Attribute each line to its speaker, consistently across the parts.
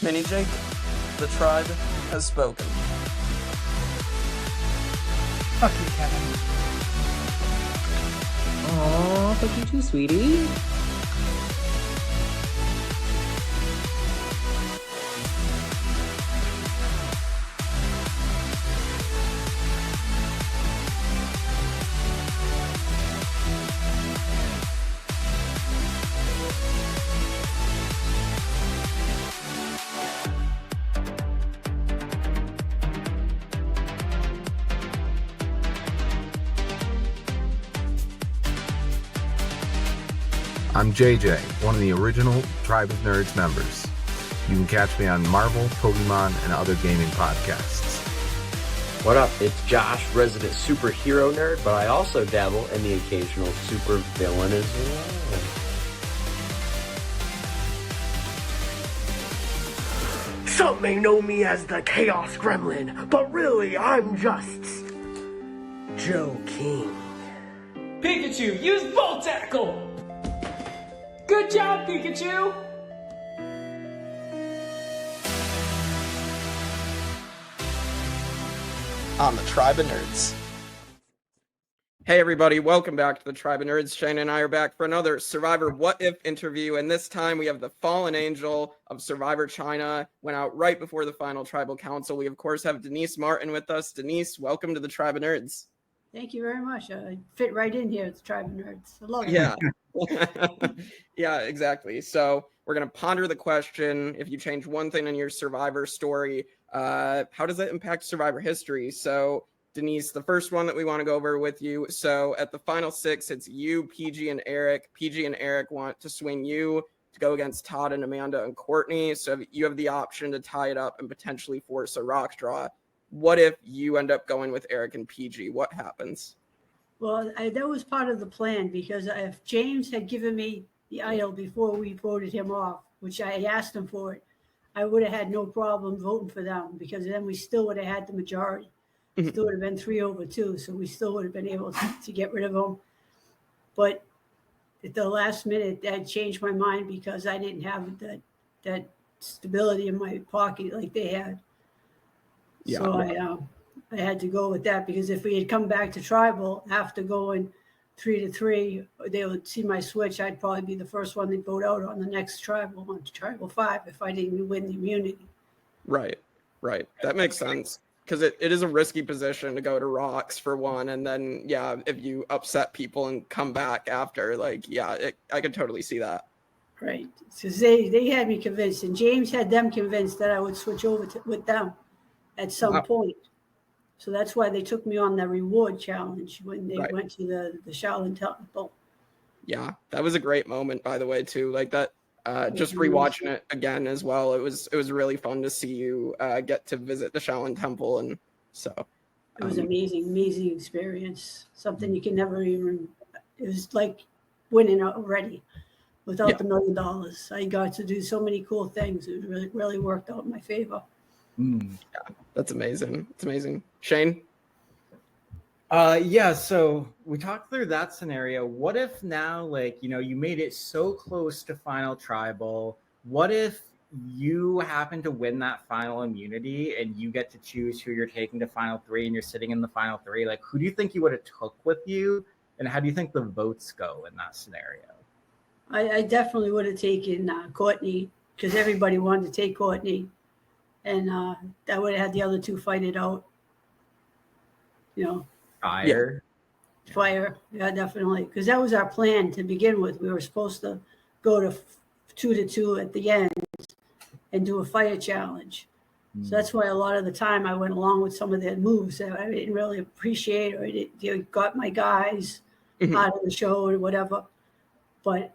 Speaker 1: Mini Jake, the tribe has spoken.
Speaker 2: Fuck you, Kevin.
Speaker 3: Aw, fuck you too, sweetie.
Speaker 4: I'm JJ, one of the original Tribe of Nerds members. You can catch me on Marvel, Pokemon, and other gaming podcasts.
Speaker 5: What up? It's Josh, resident superhero nerd, but I also dabble in the occasional super villain as well.
Speaker 6: Some may know me as the Chaos Gremlin, but really I'm just Joe King.
Speaker 7: Pikachu, use Volt Tackle! Good job, Pikachu!
Speaker 1: On the Tribe of Nerds.
Speaker 8: Hey everybody, welcome back to the Tribe of Nerds. Shane and I are back for another Survivor What If interview, and this time we have the fallen angel of Survivor China, went out right before the final tribal council. We of course have Denise Martin with us. Denise, welcome to the Tribe of Nerds.
Speaker 9: Thank you very much. I fit right in here at the Tribe of Nerds. I love it.
Speaker 8: Yeah. Yeah, exactly. So we're going to ponder the question, if you change one thing in your Survivor story, how does that impact Survivor history? So Denise, the first one that we want to go over with you. So at the final six, it's you, PG, and Eric. PG and Eric want to swing you to go against Todd and Amanda and Courtney. So you have the option to tie it up and potentially force a rock draw. What if you end up going with Eric and PG? What happens?
Speaker 9: Well, that was part of the plan, because if James had given me the idol before we voted him off, which I asked him for it, I would have had no problem voting for them, because then we still would have had the majority. It still would have been 3-2, so we still would have been able to get rid of him. But at the last minute, that changed my mind, because I didn't have that stability in my pocket like they had. Yeah. So I had to go with that, because if we had come back to tribal after going 3-3, they would see my switch. I'd probably be the first one they'd vote out on the next tribal, on tribal 5, if I didn't win the immunity.
Speaker 8: Right. That makes sense, because it is a risky position to go to rocks for one, and then if you upset people and come back after, I could totally see that.
Speaker 9: Right, because they had me convinced, and James had them convinced that I would switch over with them at some point. So that's why they took me on the reward challenge when they went to the Shaolin Temple.
Speaker 8: Yeah, that was a great moment, by the way, too. Like that, just rewatching it again as well. It was really fun to see you get to visit the Shaolin Temple, and so
Speaker 9: it was amazing experience. Something you can never even. It was like winning already without the $1 million. I got to do so many cool things. It really worked out in my favor.
Speaker 8: Yeah, that's amazing. It's amazing. Shane?
Speaker 2: So we talked through that scenario. What if now, you made it so close to final tribal? What if you happen to win that final immunity and you get to choose who you're taking to final 3 and you're sitting in the final 3? Like, who do you think you would have took with you? And how do you think the votes go in that scenario?
Speaker 9: I definitely would have taken Courtney, because everybody wanted to take Courtney. And I would have had the other 2 fight it out.
Speaker 2: Fire.
Speaker 9: Yeah, definitely. Because that was our plan to begin with. We were supposed to go to 2-2 at the end and do a fire challenge. So that's why a lot of the time I went along with some of their moves that I didn't really appreciate, or they got my guys out of the show or whatever. But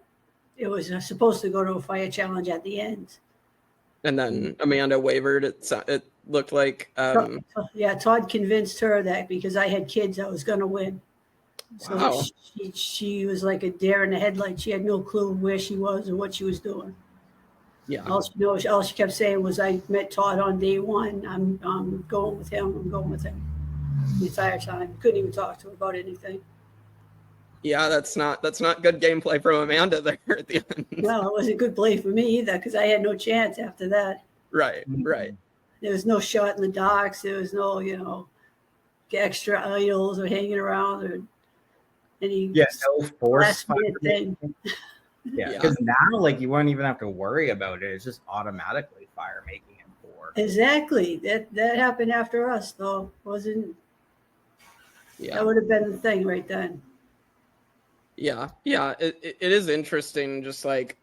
Speaker 9: it was supposed to go to a fire challenge at the end.
Speaker 8: And then Amanda wavered. It looked like.
Speaker 9: Todd convinced her that because I had kids, I was going to win. So she was like a deer in the headlights. She had no clue where she was or what she was doing. Yeah. All she kept saying was, "I met Todd on day 1. I'm going with him. I'm going with him." The entire time, couldn't even talk to her about anything.
Speaker 8: Yeah, that's not good gameplay from Amanda there at the end.
Speaker 9: Well, it wasn't good play for me either, because I had no chance after that.
Speaker 8: Right. Right.
Speaker 9: There was no shot in the docks. There was no, extra idols or hanging around or any
Speaker 2: No force
Speaker 9: last minute thing.
Speaker 2: Yeah, because now, like, you won't even have to worry about it. It's just automatically fire making in 4.
Speaker 9: Exactly. That happened after us, though. Wasn't.
Speaker 8: Yeah.
Speaker 9: That would have been the thing right then.
Speaker 8: Yeah. It is interesting. Just like,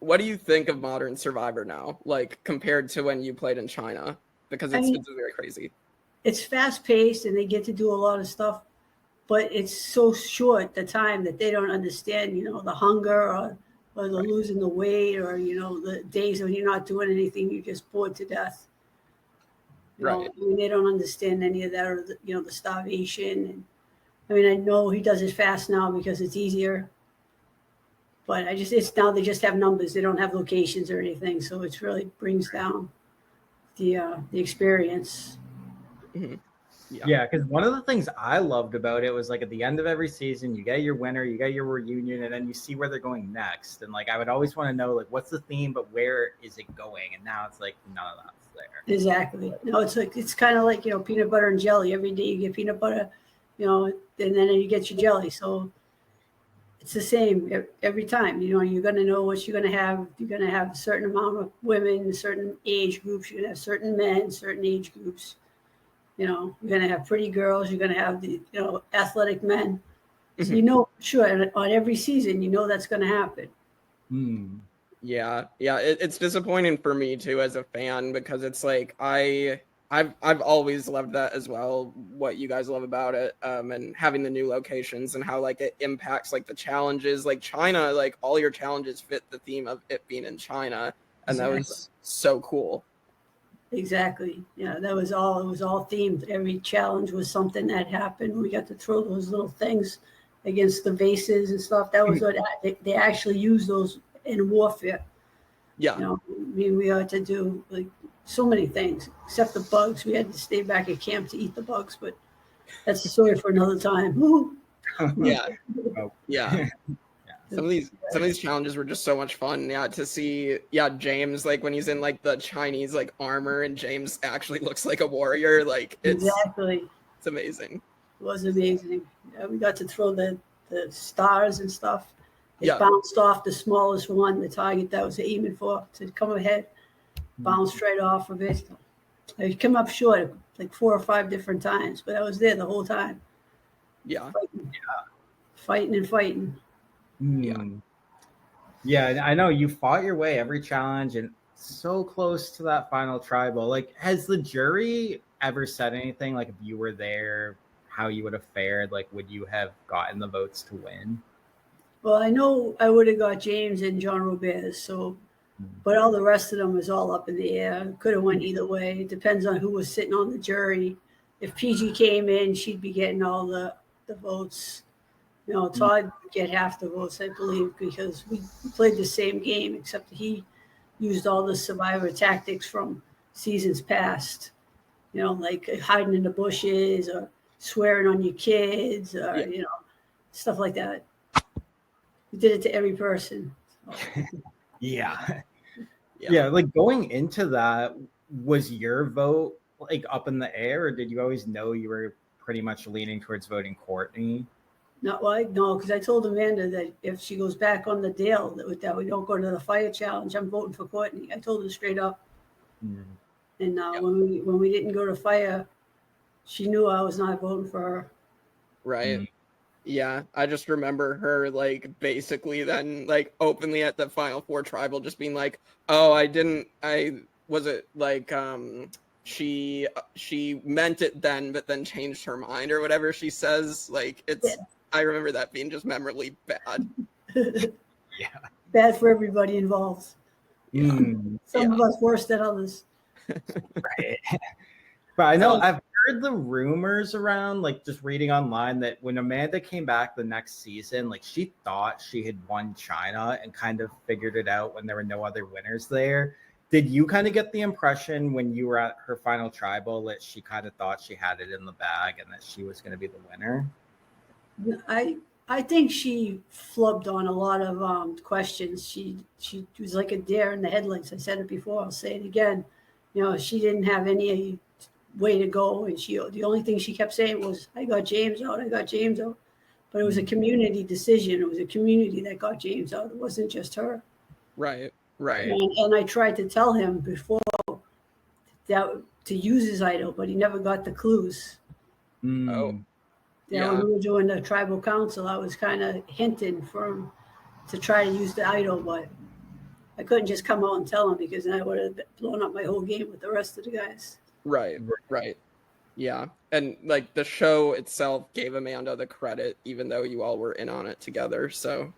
Speaker 8: what do you think of modern Survivor now, like compared to when you played in China? Because it's very crazy.
Speaker 9: It's fast paced, and they get to do a lot of stuff, but it's so short the time that they don't understand, the hunger or the losing the weight or, the days when you're not doing anything, you're just bored to death.
Speaker 8: Right.
Speaker 9: They don't understand any of that or, the starvation. And I know he does it fast now because it's easier, but it's now they just have numbers. They don't have locations or anything. So it really brings down the experience.
Speaker 8: Mm-hmm.
Speaker 2: Yeah, because one of the things I loved about it was like at the end of every season, you get your winner, you get your reunion, and then you see where they're going next. And like I would always want to know like what's the theme, but where is it going? And now it's like none of that's there.
Speaker 9: Exactly. No, it's kind of like peanut butter and jelly. Every day you get peanut butter, and then you get your jelly. So it's the same every time. You're going to know what you're going to have. You're going to have a certain amount of women, certain age groups. You're going to have certain men, certain age groups. You're going to have pretty girls. You're going to have the athletic men. So sure on every season, that's going to happen.
Speaker 8: Yeah, it's disappointing for me too as a fan because it's like I've always loved that as well. What you guys love about it, and having the new locations and how like it impacts like the challenges. Like China, like all your challenges fit the theme of it being in China, and that was so cool.
Speaker 9: Exactly. Yeah, that was all. It was all themed. Every challenge was something that happened. We got to throw those little things against the vases and stuff. That was what they actually used those in warfare.
Speaker 8: Yeah.
Speaker 9: We had to do like so many things, except the bugs. We had to stay back at camp to eat the bugs, but that's a story for another time.
Speaker 8: Yeah. Some of these challenges were just so much fun. Yeah, to see James like when he's in like the Chinese like armor and James actually looks like a warrior. Like it's amazing.
Speaker 9: It was amazing. Yeah, we got to throw the stars and stuff. It bounced off the smallest one, the target that was aiming for to come ahead, bounced right off of it. I came up short like 4 or 5 different times, but I was there the whole time.
Speaker 8: Yeah.
Speaker 9: Fighting.
Speaker 2: Yeah, I know you fought your way every challenge and so close to that final tribal. Like, has the jury ever said anything like if you were there, how you would have fared? Like, would you have gotten the votes to win?
Speaker 9: Well, I know I would have got James and John Roberts, but all the rest of them was all up in the air. Could have went either way. It depends on who was sitting on the jury. If PG came in, she'd be getting all the votes. Todd would get half the votes, I believe, because we played the same game, except he used all the Survivor tactics from seasons past, like hiding in the bushes or swearing on your kids or, stuff like that. We did it to every person.
Speaker 2: Yeah, like going into that, was your vote like up in the air, or did you always know you were pretty much leaning towards voting Courtney?
Speaker 9: No, because I told Amanda that if she goes back on the deal that we don't go to the fire challenge, I'm voting for Courtney. I told her straight up. And when we didn't go to fire, she knew I was not voting for her.
Speaker 8: Right. Yeah, I just remember her like basically then like openly at the Final Four tribal just being like, "Oh, she meant it then, but then changed her mind," or whatever she says. Like I remember that being just memorably bad.
Speaker 9: Bad for everybody involved. Some of us worse than others.
Speaker 2: Right. But I know I've heard the rumors around, like just reading online, that when Amanda came back the next season, like she thought she had won China and kind of figured it out when there were no other winners there. Did you kind of get the impression when you were at her final tribal that she kind of thought she had it in the bag and that she was going to be the winner?
Speaker 9: I think she flubbed on a lot of questions. She was like a deer in the headlights. I said it before. I'll say it again. She didn't have any way to go, and the only thing she kept saying was, "I got James out. I got James out." But it was a community decision. It was a community that got James out. It wasn't just her.
Speaker 8: Right.
Speaker 9: And I tried to tell him before that to use his idol, but he never got the clues.
Speaker 8: Oh.
Speaker 9: When we were doing the tribal council, I was kind of hinting for him to try to use the idol, but I couldn't just come out and tell him, because then I would have blown up my whole game with the rest of the guys.
Speaker 8: Right. Yeah. And like the show itself gave Amanda the credit, even though you all were in on it together. So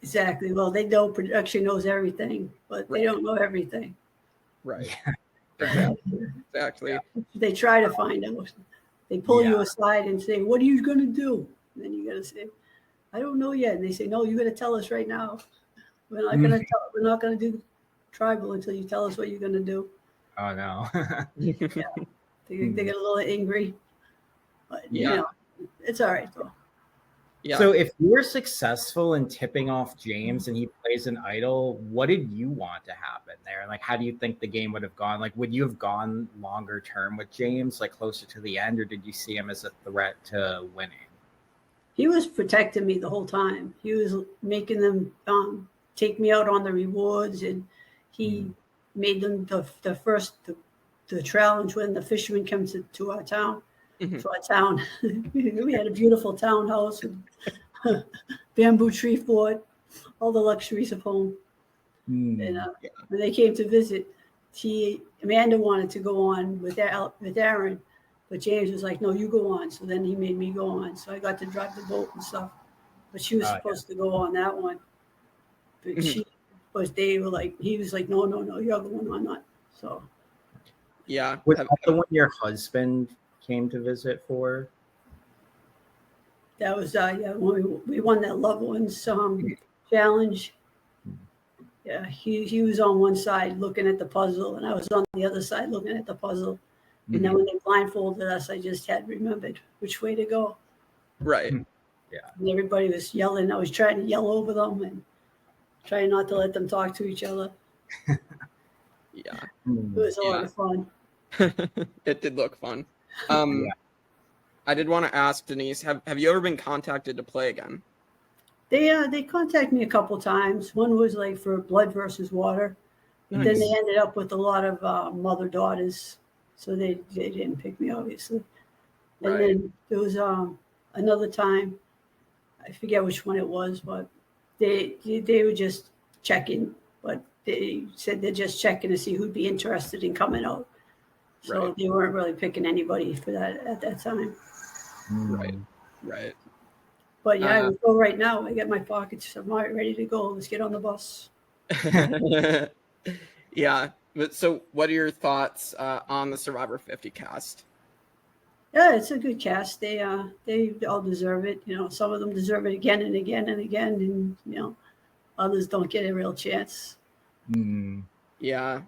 Speaker 9: exactly. Well, they know production knows everything, but they don't know everything.
Speaker 8: Right. Exactly.
Speaker 9: They try to find out. They pull you aside and say, "What are you going to do?" And then you got to say, "I don't know yet." And they say, "No, you got to tell us right now. We're not going to we're not going to do tribal until you tell us what you're going to do."
Speaker 2: Oh no.
Speaker 9: They get a little angry, but it's all right though.
Speaker 2: Yeah. So if you were successful in tipping off James and he plays an idol, what did you want to happen there? Like, how do you think the game would have gone? Like, would you have gone longer term with James, like closer to the end, or did you see him as a threat to winning?
Speaker 9: He was protecting me the whole time. He was making them take me out on the rewards, and he made them the challenge when the fishermen come to our town. To our town. We had a beautiful townhouse with bamboo tree fort, all the luxuries of home. And when they came to visit, Amanda wanted to go on with Aaron, but James was like, "No, you go on." So then he made me go on. So I got to drive the boat and stuff. But she was supposed to go on that one. But they were like, he was like, "No, you're going on that." So
Speaker 8: yeah.
Speaker 2: Was that the one your husband came to visit for?
Speaker 9: That was when we won that loved ones challenge. Yeah, he was on one side looking at the puzzle, and I was on the other side looking at the puzzle. And then when they blindfolded us, I just had remembered which way to go.
Speaker 8: Right.
Speaker 2: Yeah.
Speaker 9: And everybody was yelling. I was trying to yell over them and trying not to let them talk to each other.
Speaker 8: Yeah.
Speaker 9: It was a lot of fun.
Speaker 8: It did look fun. I did want to ask Denise, have you ever been contacted to play again?
Speaker 9: They contacted me a couple times. One was like for blood versus water. But then they ended up with a lot of mother-daughters, so they didn't pick me, obviously. And then there was another time, I forget which one it was, but they were just checking, but they said they're just checking to see who'd be interested in coming out. So they weren't really picking anybody for that at that time.
Speaker 8: Right.
Speaker 9: But yeah, I would go right now. I got my pockets. I'm all ready to go. Let's get on the bus.
Speaker 8: Yeah. But so what are your thoughts on the Survivor 50 cast?
Speaker 9: Yeah, it's a good cast. They all deserve it. Some of them deserve it again and again and again, and others don't get a real chance.
Speaker 8: Yeah.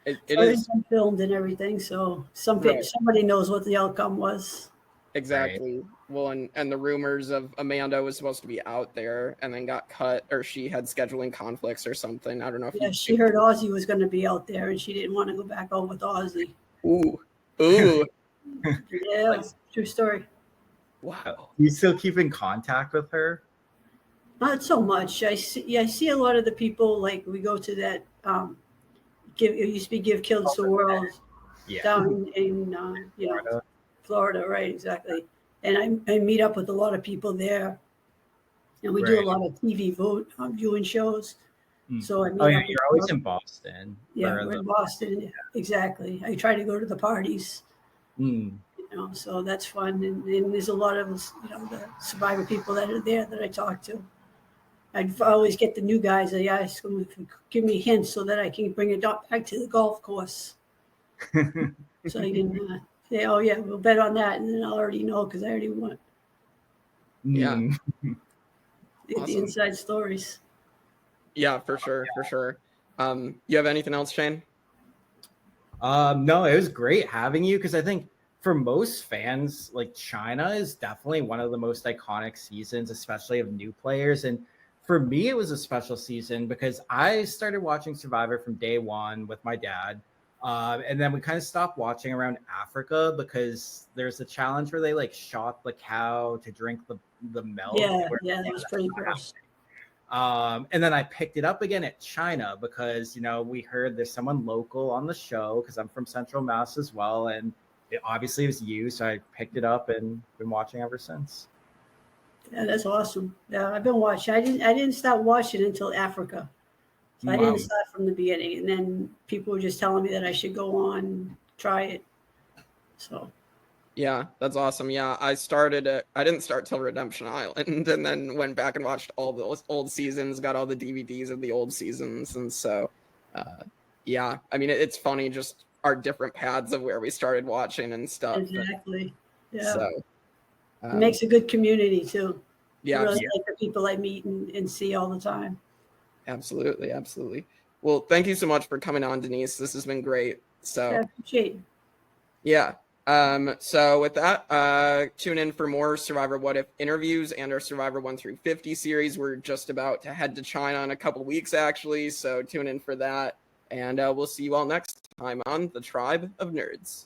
Speaker 8: It
Speaker 9: is filmed and everything, so somebody knows what the outcome was.
Speaker 8: Exactly. Well, and the rumors of Amanda was supposed to be out there and then got cut, or she had scheduling conflicts or something. I don't know if
Speaker 9: she heard Ozzy was going to be out there, and she didn't want to go back out with Ozzy.
Speaker 8: Ooh.
Speaker 9: Yeah, true story.
Speaker 8: Wow.
Speaker 2: You still keep in contact with her?
Speaker 9: Not so much. I see a lot of the people, like we go to that it used to be Give Kills the World down in Florida, right? Exactly. And I meet up with a lot of people there, and we do a lot of TV viewing shows. So I meet
Speaker 2: you're always in Boston.
Speaker 9: Yeah, we're in Boston. Yeah. Exactly. I try to go to the parties. So that's fun. And there's a lot of the Survivor people that are there that I talk to. I always get the new guys. I ask them if you give me hints so that I can bring it back to the golf course. So I can say, "Oh yeah, we'll bet on that," and then I'll already know because I already won.
Speaker 8: Yeah.
Speaker 9: The inside stories.
Speaker 8: Yeah, for sure. You have anything else, Shane?
Speaker 2: No, it was great having you, because I think for most fans, like China is definitely one of the most iconic seasons, especially of new players. And for me, it was a special season because I started watching Survivor from day one with my dad. And then we kind of stopped watching around Africa because there's a challenge where they like shot the cow to drink the milk.
Speaker 9: Yeah, that was pretty gross.
Speaker 2: And then I picked it up again at China because, you know, we heard there's someone local on the show because I'm from Central Mass as well. And obviously it was you. So I picked it up and been watching ever since.
Speaker 9: Yeah, that's awesome. Yeah, I've been watching. I didn't start watching until Africa. So I didn't start from the beginning. And then people were just telling me that I should go on, try it. So.
Speaker 8: Yeah, that's awesome. Yeah, I didn't start till Redemption Island and then went back and watched all those old seasons, got all the DVDs of the old seasons. And so, yeah, I mean, it's funny, just our different paths of where we started watching and stuff.
Speaker 9: Exactly. Yeah.
Speaker 8: So,
Speaker 9: it makes a good community too.
Speaker 8: Yeah.
Speaker 9: I really like the people I meet and see all the time.
Speaker 8: Absolutely. Absolutely. Well, thank you so much for coming on, Denise. This has been great. So,
Speaker 9: I appreciate it.
Speaker 8: Yeah. So with that, tune in for more Survivor What If interviews and our Survivor 1 through 50 series. We're just about to head to China in a couple weeks, actually. So tune in for that. And we'll see you all next time on The Tribe of Nerds.